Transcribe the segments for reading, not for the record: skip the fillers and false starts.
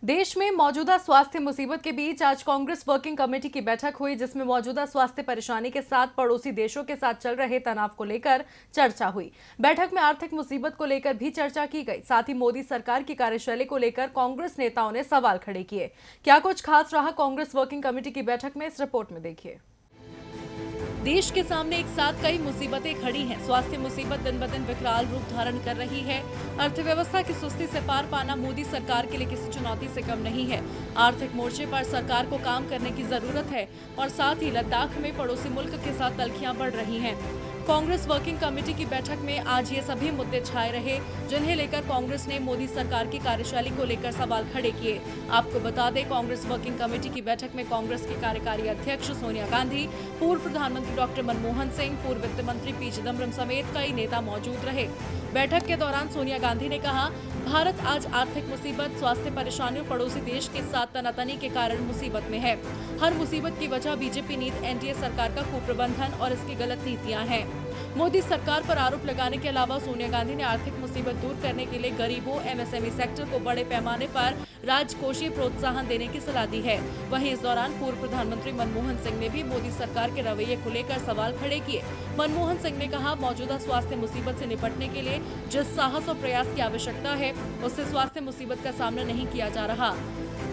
देश में मौजूदा स्वास्थ्य मुसीबत के बीच आज कांग्रेस वर्किंग कमेटी की बैठक हुई, जिसमें मौजूदा स्वास्थ्य परेशानी के साथ पड़ोसी देशों के साथ चल रहे तनाव को लेकर चर्चा हुई। बैठक में आर्थिक मुसीबत को लेकर भी चर्चा की गई। साथ ही मोदी सरकार की कार्यशैली को लेकर कांग्रेस नेताओं ने सवाल खड़े किए। क्या कुछ खास रहा कांग्रेस वर्किंग कमेटी की बैठक में, इस रिपोर्ट में देखिए। देश के सामने एक साथ कई मुसीबतें खड़ी हैं। स्वास्थ्य मुसीबत दिन ब दिन विकराल रूप धारण कर रही है। अर्थव्यवस्था की सुस्ती से पार पाना मोदी सरकार के लिए किसी चुनौती से कम नहीं है। आर्थिक मोर्चे पर सरकार को काम करने की जरूरत है और साथ ही लद्दाख में पड़ोसी मुल्क के साथ तल्खियां बढ़ रही हैं। कांग्रेस वर्किंग कमेटी की बैठक में आज ये सभी मुद्दे छाए रहे, जिन्हें लेकर कांग्रेस ने मोदी सरकार की कार्यशैली को लेकर सवाल खड़े किए। आपको बता दें, कांग्रेस वर्किंग कमेटी की बैठक में कांग्रेस के कार्यकारी अध्यक्ष सोनिया गांधी, पूर्व प्रधानमंत्री डॉक्टर मनमोहन सिंह, पूर्व वित्त मंत्री पी चिदम्बरम समेत कई नेता मौजूद रहे। बैठक के दौरान सोनिया गांधी ने कहा, भारत आज आर्थिक मुसीबत, स्वास्थ्य परेशानियों, पड़ोसी देश के साथ तनातनी के कारण मुसीबत में है। हर मुसीबत की वजह बीजेपी नीति एनडीए सरकार का कुप्रबंधन और इसकी गलत नीतियां हैं। मोदी सरकार पर आरोप लगाने के अलावा सोनिया गांधी ने आर्थिक मुसीबत दूर करने के लिए गरीबों, एमएसएमई सेक्टर को बड़े पैमाने पर राजकोषीय प्रोत्साहन देने की सलाह दी है। वहीं इस दौरान पूर्व प्रधानमंत्री मनमोहन सिंह ने भी मोदी सरकार के रवैये को लेकर सवाल खड़े किए। मनमोहन सिंह ने कहा, मौजूदा स्वास्थ्य मुसीबत से निपटने के लिए जिस साहस और प्रयास की आवश्यकता है, उससे स्वास्थ्य मुसीबत का सामना नहीं किया जा रहा।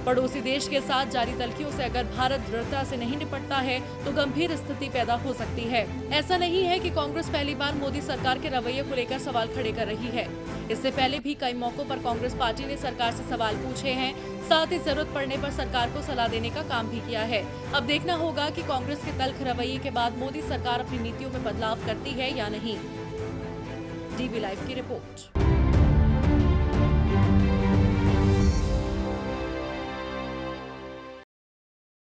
पड़ोसी देश के साथ जारी तल्खियों से अगर भारत दृढ़ता से नहीं निपटता है तो गंभीर स्थिति पैदा हो सकती है। ऐसा नहीं है कि कांग्रेस पहली बार मोदी सरकार के रवैये को लेकर सवाल खड़े कर रही है। इससे पहले भी कई मौकों पर कांग्रेस पार्टी ने सरकार से सवाल पूछे हैं, साथ ही जरूरत पड़ने पर सरकार को सलाह देने का काम भी किया है। अब देखना होगा कि कांग्रेस के तल्ख रवैये के बाद मोदी सरकार अपनी नीतियों में बदलाव करती है या नहीं। डीवी लाइव की रिपोर्ट।